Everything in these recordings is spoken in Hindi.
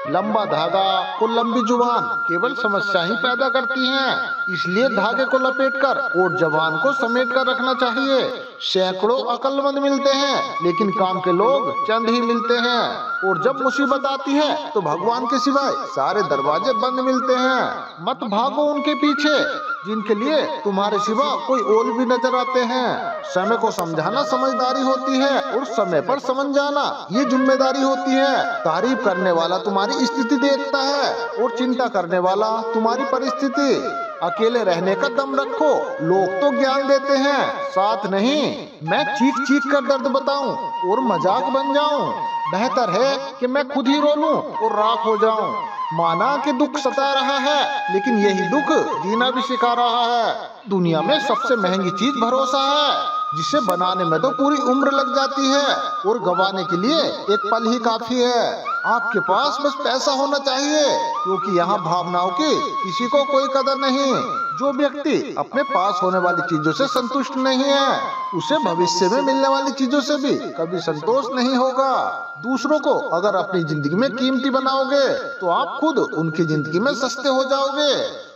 लंबा धागा और लंबी जुबान केवल समस्या ही पैदा करती हैं। इसलिए धागे को लपेटकर और जबान को समेट कर रखना चाहिए। सैकड़ों अक्लमंद मिलते हैं लेकिन काम के लोग चंद ही मिलते हैं। और जब मुसीबत आती है तो भगवान के सिवाय सारे दरवाजे बंद मिलते हैं। मत भागो उनके पीछे जिनके लिए तुम्हारे सिवा कोई और भी नजर आते हैं। समय को समझाना समझदारी होती है और समय पर समझ जाना ये जिम्मेदारी होती है। तारीफ करने वाला तुम्हारी स्थिति देखता है और चिंता करने वाला तुम्हारी परिस्थिति। अकेले रहने का दम रखो, लोग तो ज्ञान देते हैं, साथ नहीं। मैं चीख चीख कर दर्द बताऊं और मजाक बन जाऊं। बेहतर है कि मैं खुद ही रो लूं और राख हो जाऊं। माना कि दुख सता रहा है लेकिन यही दुख जीना भी सिखा रहा है। दुनिया में सबसे महंगी चीज भरोसा है, जिसे बनाने में तो पूरी उम्र लग जाती है और गंवाने के लिए एक पल ही काफी है। आपके पास बस पैसा होना चाहिए, क्योंकि यहाँ भावनाओं की किसी को कोई कदर नहीं। जो व्यक्ति अपने पास होने वाली चीजों से संतुष्ट नहीं है, उसे भविष्य में मिलने वाली चीजों से भी कभी संतोष नहीं होगा। दूसरों को अगर अपनी जिंदगी में कीमती बनाओगे तो आप खुद उनकी जिंदगी में सस्ते हो जाओगे।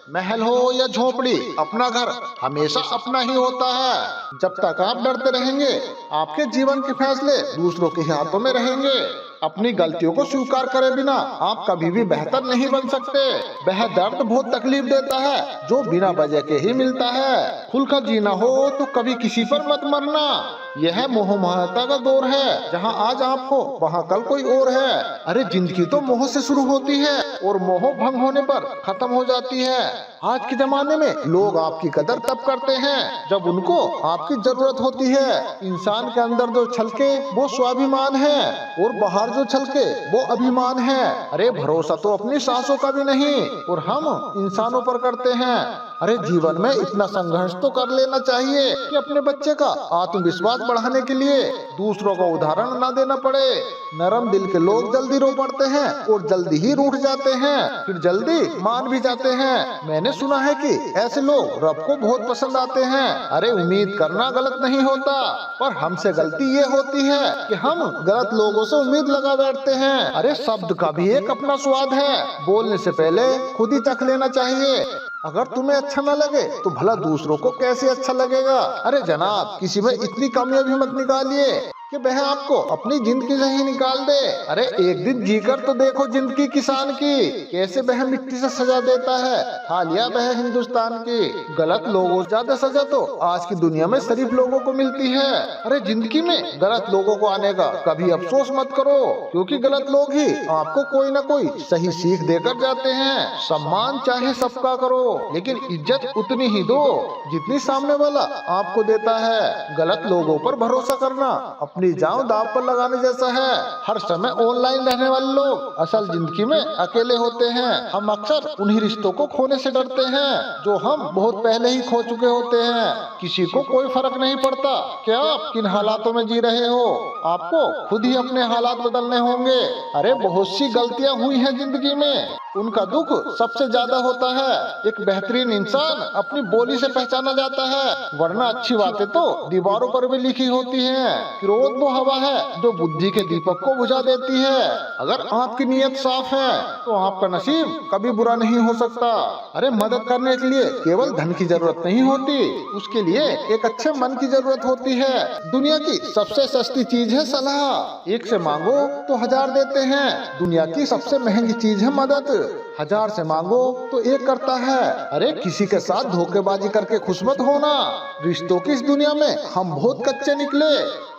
महल हो या झोपड़ी, अपना घर हमेशा अपना ही होता है। जब तक आप डरते रहेंगे, आपके जीवन के फैसले दूसरों के हाथों में रहेंगे। अपनी गलतियों को स्वीकार करे बिना आप कभी भी बेहतर नहीं बन सकते। वह दर्द बहुत तकलीफ देता है जो बिना वजह के ही मिलता है। खुलकर जीना हो तो कभी किसी पर मत मरना। यह मोह माया का दौर है, जहां आज आप हो वहां कल कोई और है। अरे जिंदगी तो मोह से शुरू होती है और मोह भंग होने पर खत्म हो जाती है। आज के जमाने में लोग आपकी कदर तब करते हैं जब उनको आपकी जरूरत होती है। इंसान के अंदर जो छलके वो स्वाभिमान है और बाहर जो छलके वो अभिमान है। अरे भरोसा तो अपनी सांसों का भी नहीं और हम इंसानों पर करते हैं। अरे जीवन में इतना संघर्ष तो कर लेना चाहिए कि अपने बच्चे का आत्मविश्वास बढ़ाने के लिए दूसरों को उदाहरण ना देना पड़े। नरम दिल के लोग जल्दी रो पड़ते हैं और जल्दी ही रूठ जाते हैं, फिर जल्दी मान भी जाते हैं। मैंने सुना है कि ऐसे लोग रब को बहुत पसंद आते हैं। अरे उम्मीद करना गलत नहीं होता, पर हमसे गलती ये होती है कि हम गलत लोगों से उम्मीद लगा बैठते हैं। अरे शब्द का भी एक अपना स्वाद है, बोलने से पहले खुद ही चख लेना चाहिए। अगर तुम्हें अच्छा न लगे तो भला दूसरों को कैसे अच्छा लगेगा। अरे जनाब, किसी में इतनी कमियां भी मत निकालिए कि वह आपको अपनी जिंदगी से ही निकाल दे। अरे एक दिन जीकर तो देखो जिंदगी किसान की, कैसे वह मिट्टी से सजा देता है थालियां वह हिंदुस्तान की। गलत लोगों से ज्यादा सजा तो आज की दुनिया में शरीफ लोगों को मिलती है। अरे जिंदगी में गलत लोगों को आने का कभी अफसोस मत करो, क्योंकि गलत लोग ही आपको कोई न कोई सही सीख देकर जाते हैं। सम्मान चाहे सबका करो, लेकिन इज्जत उतनी ही दो जितनी सामने वाला आपको देता है। गलत लोगों पर भरोसा करना अपनी जान दांव पर लगाने जैसा है। हर समय ऑनलाइन रहने वाले लोग असल जिंदगी में अकेले होते हैं। हम अक्सर उन्हीं रिश्तों को खोने से डरते हैं जो हम बहुत पहले ही खो चुके होते हैं। किसी को कोई फर्क नहीं पड़ता कि आप किन हालातों में जी रहे हो, आपको खुद ही अपने हालात बदलने होंगे। अरे बहुत सी गलतियां हुई हैं जिंदगी में, उनका दुख सबसे ज्यादा होता है। एक बेहतरीन इंसान अपनी बोली से पहचाना जाता है, वरना अच्छी बातें तो दीवारों पर भी लिखी होती हैं। क्रोध वो हवा है जो बुद्धि के दीपक को बुझा देती है। अगर आपकी नीयत साफ है तो आपका नसीब कभी बुरा नहीं हो सकता। अरे मदद करने के लिए केवल धन की जरूरत नहीं होती, उसके लिए एक अच्छे मन की जरूरत होती है। दुनिया की सबसे सस्ती चीज है सलाह, एक से मांगो तो 1000 देते हैं। दुनिया की सबसे महंगी चीज है मदद, 1000 से मांगो तो एक करता है। अरे किसी के साथ धोखेबाजी करके खुश मत होना। रिश्तों की इस दुनिया में हम बहुत कच्चे निकले,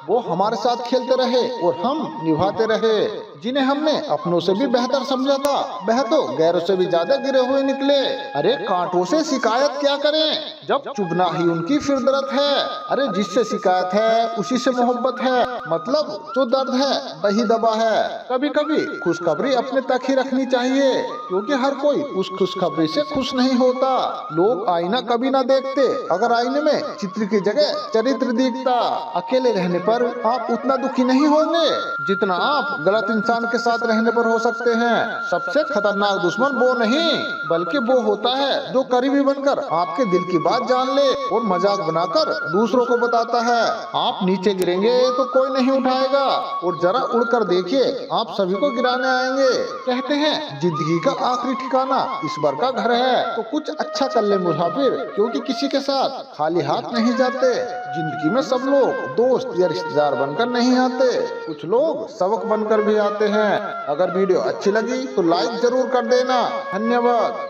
वो हमारे साथ खेलते रहे और हम निभाते रहे। जिन्हें हमने अपनों से भी बेहतर समझा था, वह तो गैरों से भी ज्यादा गिरे हुए निकले। अरे कांटों से शिकायत क्या करें जब चुभना ही उनकी फितरत है। अरे जिससे शिकायत है उसी से मोहब्बत है, मतलब जो दर्द है वही दवा है। कभी कभी खुशखबरी अपने तक ही रखनी चाहिए, क्योंकि हर कोई उस खुशखबरी से खुश नहीं होता। लोग आईना कभी ना देखते अगर आईने में चित्र की जगह चरित्र दिखता। अकेले रहने पर पर आप उतना दुखी नहीं होंगे जितना आप गलत इंसान के साथ रहने पर हो सकते हैं। सबसे खतरनाक दुश्मन वो नहीं बल्कि वो होता है जो करीबी बनकर आपके दिल की बात जान ले और मजाक बनाकर दूसरों को बताता है। आप नीचे गिरेंगे तो कोई नहीं उठाएगा और जरा उड़कर देखिए आप सभी को गिराने आएंगे। कहते हैं जिंदगी का आखिरी ठिकाना ईश्वर का घर है, तो कुछ अच्छा कर ले मुसाफिर, क्योंकि किसी के साथ खाली हाथ नहीं जाते। जिंदगी में सब लोग दोस्त या रिश्तेदार बनकर नहीं आते, कुछ लोग सबक बनकर भी आते हैं। अगर वीडियो अच्छी लगी तो लाइक जरूर कर देना। धन्यवाद।